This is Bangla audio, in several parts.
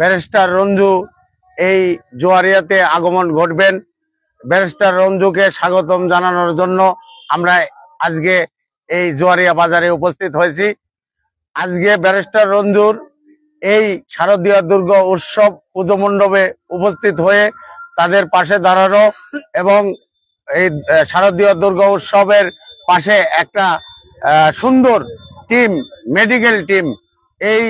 ব্যারিস্টার রঞ্জু এই জোয়ারিয়াতে আগমন ঘটবেন। ব্যারিস্টার রঞ্জুকে স্বাগতম জানানোর জন্য আমরা আজকে এই জোয়ারিয়া বাজারে উপস্থিত হয়েছি। আজকে ব্যারিস্টার রঞ্জুর এই শারদীয় দুর্গা উৎসব পুজো মণ্ডপে উপস্থিত হয়ে তাদের পাশে দাঁড়ানো এবং এই শারদীয় দুর্গা উৎসবের পাশে একটা সুন্দর টিম, মেডিকেল টিম এই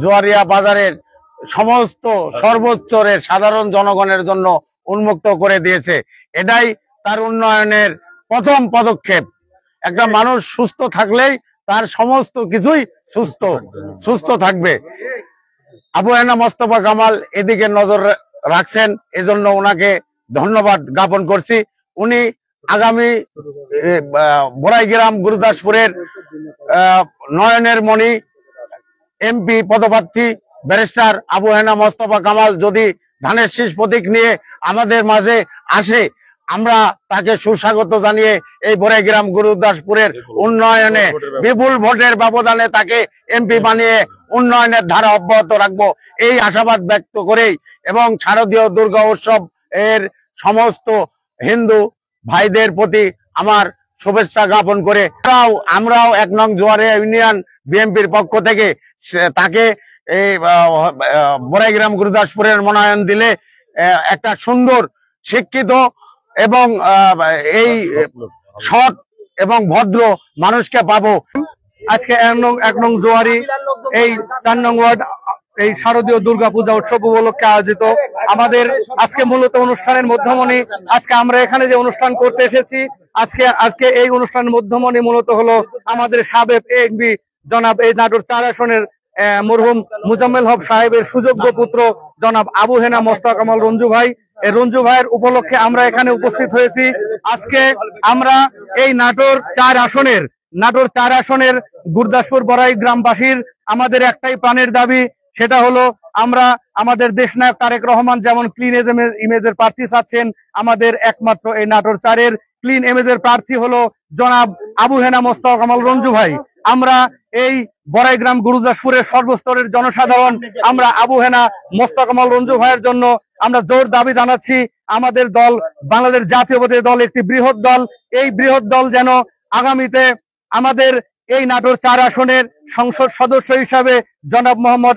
জোয়ারিয়া বাজারের সমস্ত সর্বোচ্চরের সাধারণ জনগণের জন্য উন্মুক্ত করে দিয়েছে। এটাই তার উন্নয়নের প্রথম পদক্ষেপ। একটা মানুষ সুস্থ থাকলেই তার সমস্ত কিছুই সুস্থ থাকবে। আবু হেনা মোস্তফা কামাল এদিকে নজর রাখছেন, এজন্য ওনাকে ধন্যবাদ জ্ঞাপন করছি। উনি আগামী বড়াইগ্রাম গুরুদাসপুরের নয়নের মণি এমপি পদপ্রার্থী ব্যারিস্টার আবু হেনা মোস্তফা কামাল যদি ধানের শীষ প্রতীক নিয়ে আমাদের মাঝে আসে, আমরা তাকে সুস্বাগত জানিয়ে এই বড়াইগ্রাম গুরুদাসপুরের উন্নয়নে বিপুল ভোটের ব্যবধানে তাকে এমপি বানিয়ে উন্নয়নের ধারা অব্যাহত রাখবো, এই আশাবাদ ব্যক্ত করেই এবং শারদীয় দুর্গা উৎসব এর সমস্ত হিন্দু ভাইদের প্রতি আমার শুভেচ্ছা জ্ঞাপন করে আমরাও 1 নং জোয়ারিয়া ইউনিয়ন বিএনপির পক্ষ থেকে তাকে এই বড়াইগ্রাম গুরুদাসপুরের মনোনয়ন দিলে একটা সুন্দর শিক্ষিত এবং এই সৎ এবং ভদ্র মানুষকে পাবো। আজকে 1 নং জোয়ারি এই 4 নং ওয়ার্ড এই শারদীয় দুর্গা পূজা উৎসব উপলক্ষে আয়োজিত আমাদের আজকে মূলত অনুষ্ঠানের মধ্যমণি। আজকে আমরা এখানে যে অনুষ্ঠান করতে এসেছি, আজকে এই অনুষ্ঠানের মধ্যমণি মূলত হলো আমাদের সাবেক এমপি জনাব এই নাটোর 4 আসনের মরহুম মুজাম্মেল হক সাহেবের সুযোগ্য পুত্র জনাব আবু হেনা মোস্তফা কামাল রঞ্জু ভাই। এই রঞ্জু ভাইয়ের উপলক্ষে আমরা এখানে উপস্থিত হয়েছি। আজকে আমরা এই নাটোর 4 আসনের গুরুদাসপুর বড়াই গ্রামবাসীর আমাদের একটাই প্রাণের দাবি, সেটা হলো আমরা আমাদের দেশনায়ক তারেক রহমান যেমন ক্লিন ইমেজের প্রার্থী চাচ্ছেন, আমাদের একমাত্র এই নাটোর 4-এর ক্লিন ইমেজের প্রার্থী হলো জনাব আবু হেনা মোস্তফা কামাল রঞ্জু ভাই। আমরা এই বড়াইগ্রাম গুরুদাসপুরের সর্বস্তরের জনসাধারণ আমরা আবু হেনা মোস্তফা কামাল রঞ্জু ভাইয়ের জন্য আমরা জোর দাবি জানাচ্ছি। আমাদের দল বাংলাদেশ জাতীয়তাবাদী দল একটি বৃহৎ দল, এই বৃহৎ দল যেন আগামীতে আমাদের এই নাটোর 4 আসনের সংসদ সদস্য হিসাবে জনাব মোহাম্মদ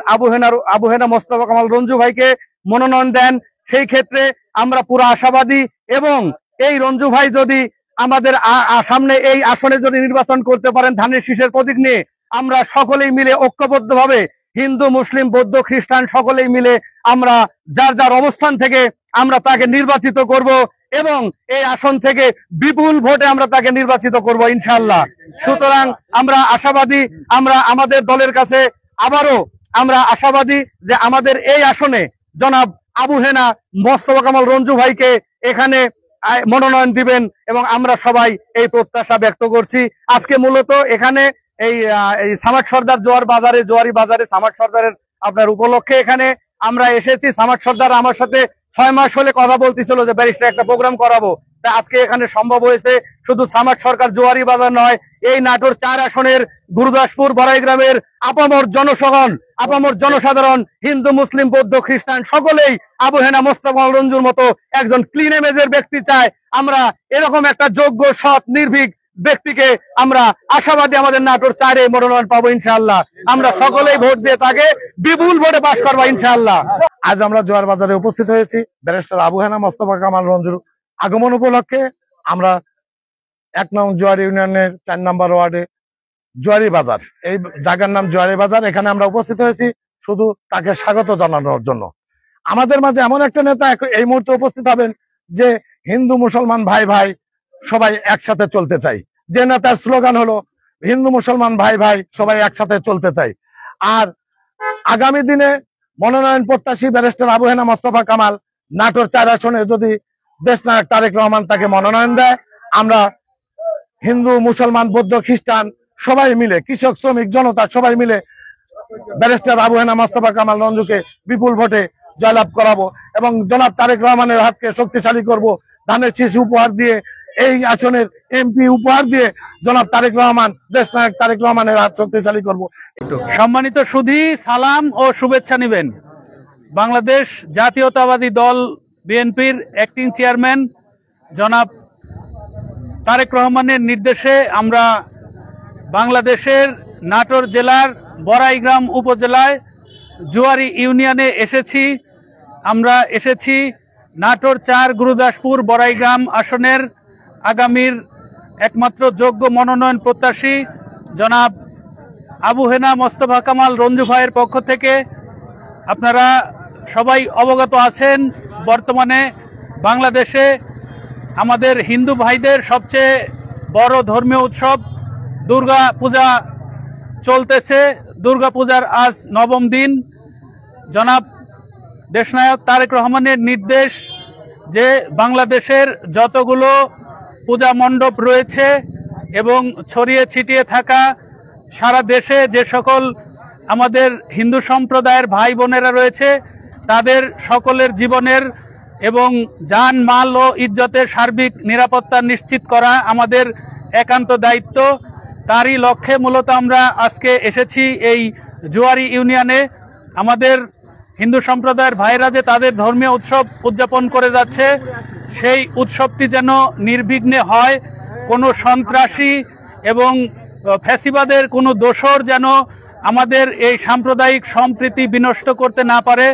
আবু হেনা মোস্তফা কামাল রঞ্জু ভাইকে মনোনয়ন দেন। সেই ক্ষেত্রে আমরা পুরো আশাবাদী এবং এই রঞ্জু ভাই যদি আমাদের সামনে এই আসনে যদি নির্বাচন করতে পারেন ধানের শীষের প্রতীক নিয়ে, আমরা সকলেই মিলে ঐক্যবদ্ধভাবে হিন্দু মুসলিম বৌদ্ধ খ্রিস্টান সকলেই মিলে আমরা যার যার অবস্থান থেকে আমরা তাকে নির্বাচিত করব এবং এই আসন থেকে বিপুল ভোটে আমরা তাকে নির্বাচিত করব ইনশাআল্লাহ। সুতরাং আমরা আশাবাদী, আমরা আমাদের দলের কাছে আবারও আমরা আশাবাদী যে আমাদের এই আসনে জনাব আবু হেনা মোস্তফা কামাল রঞ্জু ভাইকে এখানে মনোনয়ন দিবেন এবং আমরা সবাই এই প্রত্যাশা ব্যক্ত করছি। আজকে মূলত এখানে এই সামাদ সর্দার জোয়ারি বাজারে সামাদ সর্দারের আপনার উপলক্ষে এখানে আমরা এসেছি। সামাদ সর্দার আমার সাথে 6 মাস হলে কথা বলতেছিল যে ব্যারিস্টার একটা প্রোগ্রাম করাবো, তা আজকে এখানে সম্ভব হয়েছে। শুধু সামাদ সরকার জোয়ারি বাজার নয়, এই নাটোর 4 আসনের গুরুদাসপুর বড়াইগ্রামের আপামর জনসাধারণ হিন্দু মুসলিম বৌদ্ধ খ্রিস্টান সকলেই আবু হেনা মোস্তফা কামাল রঞ্জুর মতো একজন ক্লিন ইমেজের ব্যক্তি চায়। আমরা এরকম একটা যোগ্য সৎ নির্ভীক ব্যক্তিকে আমরা আশাবাদী আমাদের নাটোর 4-এ মনোনয়ন পাবো ইনশাআল্লাহ। আমরা সকলেই ভোট দিয়ে তাকে বিপুল ভোটে পাস করবো ইনশাআল্লাহ। আজ আমরা জোয়ার বাজারে উপস্থিত হয়েছি ব্যারিস্টার আবু হেনা মোস্তফা কামাল রঞ্জুর আগমন উপলক্ষে। আমরা 1 নং জোয়ারি ইউনিয়নের 4 নম্বর ওয়ার্ডে জোয়ারি বাজার, এই জায়গার নাম জোয়ারি বাজার, এখানে আমরা উপস্থিত হয়েছি শুধু তাকে স্বাগত জানানোর জন্য। আমাদের মাঝে এমন একটা নেতা এই মুহূর্তে উপস্থিত হবেন যে হিন্দু মুসলমান ভাই ভাই সবাই একসাথে চলতে চাই, যে নেতার স্লোগান হলো হিন্দু মুসলমান ভাই ভাই সবাই একসাথে চলতে চাই। আর আগামী দিনে মনোনয়ন প্রত্যাশী ব্যারিস্টার আবু হেনা মোস্তফা কামাল নাটোর 4 আসনে যদি দেশনায়ক তারেক রহমান তাকে মনোনয়ন দেয়, আমরা হিন্দু মুসলমান বৌদ্ধ খ্রিস্টান সবাই মিলে, কৃষক শ্রমিক জনতা সবাই মিলে ব্যারিস্টার আবু হেনা মোস্তফা কামাল রঞ্জুকে বিপুল ভোটে জয়লাভ করাবো এবং জনাব তারেক রহমানের হাতকে শক্তিশালী করব। ধানের শীষ উপহার দিয়ে, এই আসনের এমপি উপহার দিয়ে জনাব তারেক রহমান, দেশনায়ক তারেক রহমানের হাত শক্তিশালী করব। সম্মানিত সুধী, সালাম ও শুভেচ্ছা নেবেন। বাংলাদেশ জাতীয়তাবাদী দল বিএনপির অ্যাক্টিং চেয়ারম্যান জনাব তারেক রহমানের নির্দেশে আমরা বাংলাদেশের নাটোর জেলার বড়াইগ্রাম উপজেলায় জুয়ারি ইউনিয়নে এসেছি। আমরা এসেছি নাটোর ৪ গুরুদাসপুর বড়াইগ্রাম আসনের আগামীর একমাত্র যোগ্য মনোনয়ন প্রত্যাশী জনাব আবু হেনা মোস্তফা কামাল রঞ্জু ভাইয়ের পক্ষ থেকে। আপনারা সবাই অবগত আছেন, বর্তমানে বাংলাদেশে আমাদের হিন্দু ভাইদের সবচেয়ে বড় ধর্মীয় উৎসব দুর্গা পূজা চলতেছে। দুর্গা পূজার আজ ৯ম দিন। জনাব দেশনায়ক তারেক রহমানের নির্দেশ যে বাংলাদেশের যতগুলো পূজা মণ্ডপ রয়েছে এবং ছড়িয়ে ছিটিয়ে থাকা সারা দেশে যে সকল আমাদের হিন্দু সম্প্রদায়ের ভাই বোনেরা রয়েছে তাদের সকলের জীবনের এবং জান মাল ও ইজ্জতের সার্বিক নিরাপত্তা নিশ্চিত করা আমাদের একান্ত দায়িত্ব। তারই লক্ষ্যে মূলত আমরা আজকে এসেছি এই জুয়ারি ইউনিয়নে। আমাদের হিন্দু সম্প্রদায়ের ভাইরা যে তাদের ধর্মীয় উৎসব উদযাপন করে যাচ্ছে, সেই উৎসবটি যেন নির্বিঘ্নে হয়, কোনো সন্ত্রাসী এবং ফ্যাসিবাদের কোনো দোসর যেন আমাদের এই সাম্প্রদায়িক সম্প্রীতি বিনষ্ট করতে না পারে,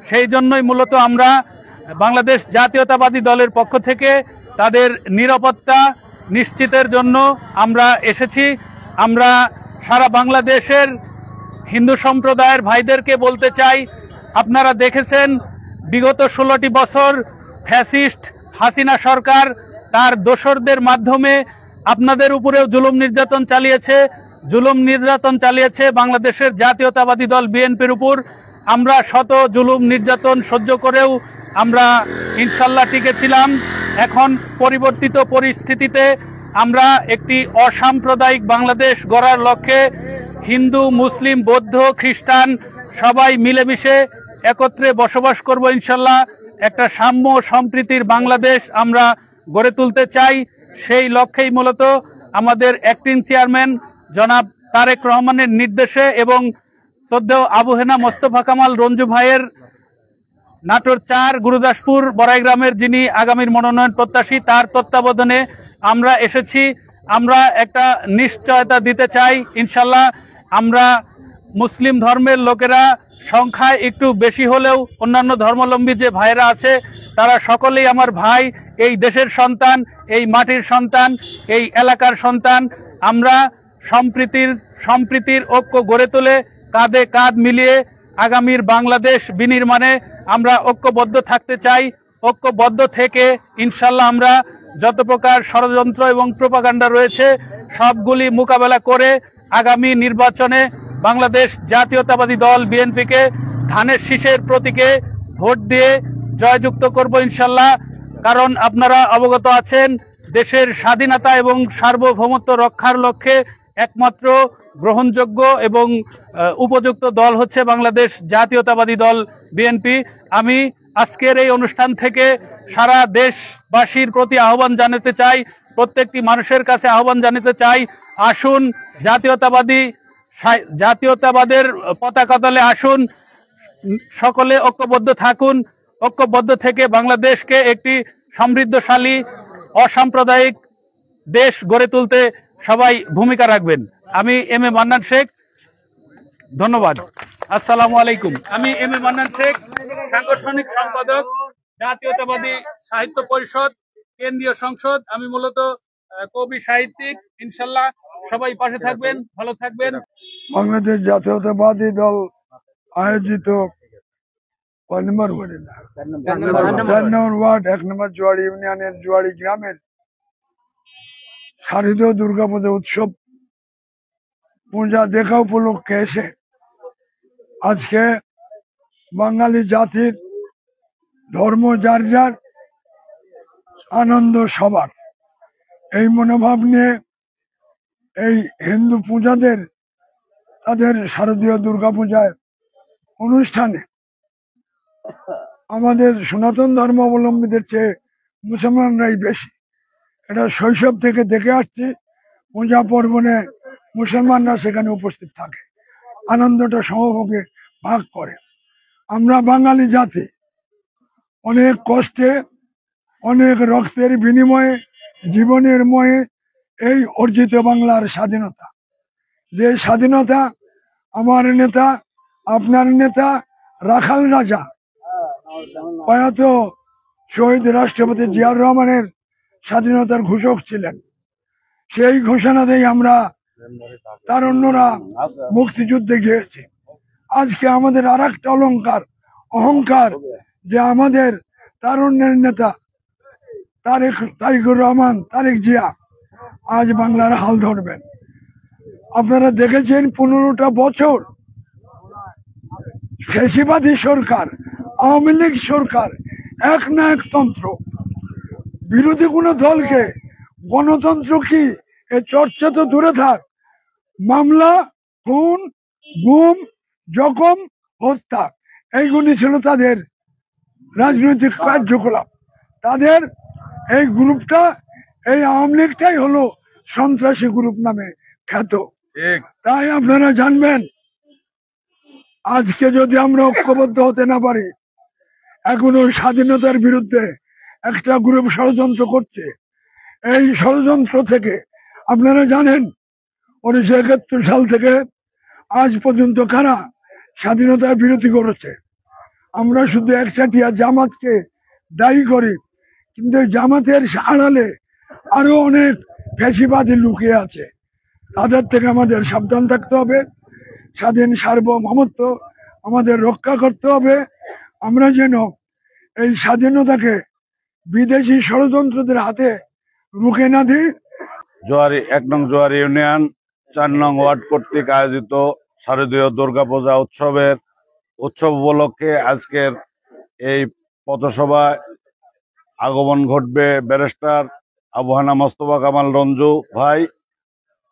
সেই জন্যই মূলত আমরা বাংলাদেশ জাতীয়তাবাদী দলের পক্ষ থেকে তাদের নিরাপত্তা নিশ্চিতের জন্য আমরা এসেছি। আমরা সারা বাংলাদেশের হিন্দু সম্প্রদায়ের ভাইদেরকে বলতে চাই, আপনারা দেখেছেন বিগত 16টি বছর ফ্যাসিস্ট হাসিনা সরকার তার দোসরদের মাধ্যমে আপনাদের উপরেও জুলুম নির্যাতন চালিয়েছে বাংলাদেশের জাতীয়তাবাদী দল বিএনপির উপর। আমরা শত জুলুম নির্যাতন সহ্য করেও আমরা ইনশাল্লাহ টিকেছিলাম। এখন পরিবর্তিত পরিস্থিতিতে আমরা একটি অসাম্প্রদায়িক বাংলাদেশ গড়ার লক্ষ্যে হিন্দু, মুসলিম, বৌদ্ধ, খ্রিস্টান সবাই মিলেমিশে একত্রে বসবাস করব ইনশাল্লাহ। একটা সাম্য সম্প্রীতির বাংলাদেশ আমরা গড়ে তুলতে চাই। সেই লক্ষ্যেই মূলত আমাদের অ্যাক্টিং চেয়ারম্যান জনাব তারেক রহমানের নির্দেশে এবং শ্রদ্ধেয় আবু হেনা মোস্তফা কামাল রঞ্জু ভাইয়ের নাটোর ৪ গুরুদাসপুর বড়াইগ্রামের যিনি আগামীর মনোনয়ন প্রত্যাশী, তার তত্ত্বাবধানে আমরা এসেছি। আমরা একটা নিশ্চয়তা দিতে চাই, ইনশাল্লাহ আমরা মুসলিম ধর্মের লোকেরা সংখ্যায় একটু বেশি হলেও অন্যান্য ধর্মাবলম্বী যে ভাইরা আছে তারা সকলেই আমার ভাই, এই দেশের সন্তান, এই মাটির সন্তান, এই এলাকার সন্তান। আমরা সম্প্রীতির ঐক্য গড়ে তোলে কাঁধে কাঁধ মিলিয়ে আগামীর বাংলাদেশ বিনির্মাণে আমরা ঐক্যবদ্ধ থাকতে চাই। ঐক্যবদ্ধ থেকে ইনশাল্লাহ আমরা যত প্রকার ষড়যন্ত্র এবং প্রোপাগান্ডা রয়েছে সবগুলি মোকাবেলা করে আগামী নির্বাচনে বাংলাদেশ জাতীয়তাবাদী দল বিএনপিকে ধানের শীষের প্রতীকে ভোট দিয়ে জয়যুক্ত করব ইনশাল্লাহ। কারণ আপনারা অবগত আছেন, দেশের স্বাধীনতা এবং সার্বভৌমত্ব রক্ষার লক্ষ্যে একমাত্র গ্রহণযোগ্য এবং উপযুক্ত দল হচ্ছে বাংলাদেশ জাতীয়তাবাদী দল বিএনপি। আমি আজকের এই অনুষ্ঠান থেকে সারা দেশবাসীর প্রতি আহ্বান জানাতে চাই, প্রত্যেকটি মানুষের কাছে আহ্বান জানাতে চাই, আসুন জাতীয়তাবাদের পতাকা তলে আসুন, সকলে ঐক্যবদ্ধ থাকুন। ঐক্যবদ্ধ থেকে বাংলাদেশকে একটি সমৃদ্ধশালী অসাম্প্রদায়িক দেশ গড়ে তুলতে সবাই ভূমিকা রাখবেন। আমি এম এ মান্নান শেখ, ধন্যবাদ। আসসালামু আলাইকুম। আমি এম এ মান্নান শেখ, সাংগঠনিক সম্পাদক, জাতীয়তাবাদী সাহিত্য পরিষদ, কেন্দ্রীয় সংসদ। আমি মূলত কবি সাহিত্যিক। ইনশাল্লাহ সবাই পাশে থাকবেন, ভালো থাকবেন। বাংলাদেশ জাতীয়তাবাদী দল আয়োজিত 4 নম্বর ওয়ার্ড 1 নম্বর জুয়ারি ইউনিয়নের জুয়ারি গ্রামের শারদীয় দুর্গাপূজা উৎসব পূজা দেখা উপলক্ষে এসে আজকে বাঙালি জাতির ধর্ম যার যার, আনন্দ সবার, এই মনোভাব নিয়ে এই হিন্দু পূজাদের তাদের শারদীয় দুর্গাপূজার অনুষ্ঠানে আমাদের সনাতন ধর্মাবলম্বীদের চেয়ে মুসলমানরাই বেশি। এটা শৈশব থেকে দেখে আসছি, পূজা পার্বণে মুসলমানরা সেখানে উপস্থিত থাকে, আনন্দটা সমভাগে ভাগ করে। আমরা বাঙালি জাতি অনেক কষ্টে অনেক রক্তের বিনিময়ে জীবনের ময়ে এই অর্জিত বাংলার স্বাধীনতা, যে স্বাধীনতা আমার নেতা আপনার নেতা রাখাল রাজা প্রয়াত শহীদ রাষ্ট্রপতি জিয়াউর রহমানের স্বাধীনতার ঘোষক ছিলেন। সেই ঘোষণাতেই আমরা তারুণ্যরা মুক্তিযুদ্ধে গিয়েছি। আজকে আমাদের আর একটা অহংকার যে আমাদের তারুণ্যের নেতা তারেকুর রহমান তারেক জিয়া আজ বাংলার হাল ধরবেন। আপনারা দেখেছেন 15টা বছর ফ্যাসিবাদী সরকার, আওয়ামী লীগ সরকার এক না এক তন্ত্র, বিরোধী কোনো দলকে গণতন্ত্র কি এ চর্চা তো দূরে থাক, মামলা, খুন, গুম, জখম, হত্যা, এইগুলি ছিল তাদের রাজনৈতিক কার্যকলাপ। তাদের এই গ্রুপটা, এই আওয়ামী লীগটাই হলো সন্ত্রাসী গ্রুপ নামে খ্যাত। তাই আপনারা জানবেন, আজকে যদি আমরা ঐক্যবদ্ধ হতে না পারি, এখনো স্বাধীনতার বিরুদ্ধে একটা গ্রুপ ষড়যন্ত্র করছে। এই ষড়যন্ত্র থেকে আপনারা জানেন 1971 সাল থেকে আজ পর্যন্ত কারা স্বাধীনতার বিরোধী করেছে। আমরা শুধু একচাটিয়া জামাতকে দায়ী করি, কিন্তু জামাতের আড়ালে আরো অনেক ফ্যাসিবাদী লুকিয়ে আছে। তাদের থেকে আমাদের সাবধান থাকতে হবে। স্বাধীন সার্বভৌমত্ব আমাদের রক্ষা করতে হবে। আমরা যেন এই স্বাধীনতাকে বিদেশি ষড়যন্ত্রদের হাতে রুখে না দিই। 1 নং জোয়ারি ইউনিয়ন 4 নং ওয়ার্ড কর্তৃক আয়োজিত শারদীয় দুর্গাপূজা উৎসব উপলক্ষে আজকের এই পথসভায় আগমন ঘটবে ব্যারিস্টার আবু হানা মোস্তফা কামাল রঞ্জু ভাই।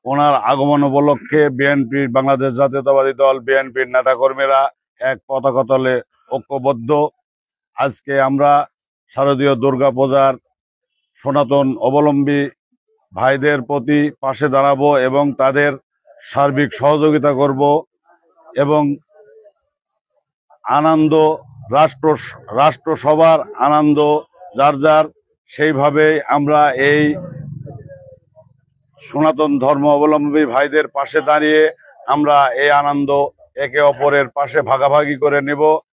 ওনার আগমন উপলক্ষে বিএনপির বাংলাদেশ জাতীয়তাবাদী দল বিএনপির নেতাকর্মীরা এক পতাকা তলে ঐক্যবদ্ধ। আজকে আমরা শারদীয় দুর্গাপূজার সনাতন অবলম্বী ভাইদের প্রতি পাশে দাঁড়াবো এবং তাদের সার্বিক সহযোগিতা করব এবং আনন্দ রাষ্ট্র সবার আনন্দ যার যার, সেইভাবে আমরা এই সনাতন ধর্ম অবলম্বী ভাইদের পাশে দাঁড়িয়ে আমরা এই আনন্দ একে অপরের পাশে ভাগাভাগি করে নেব।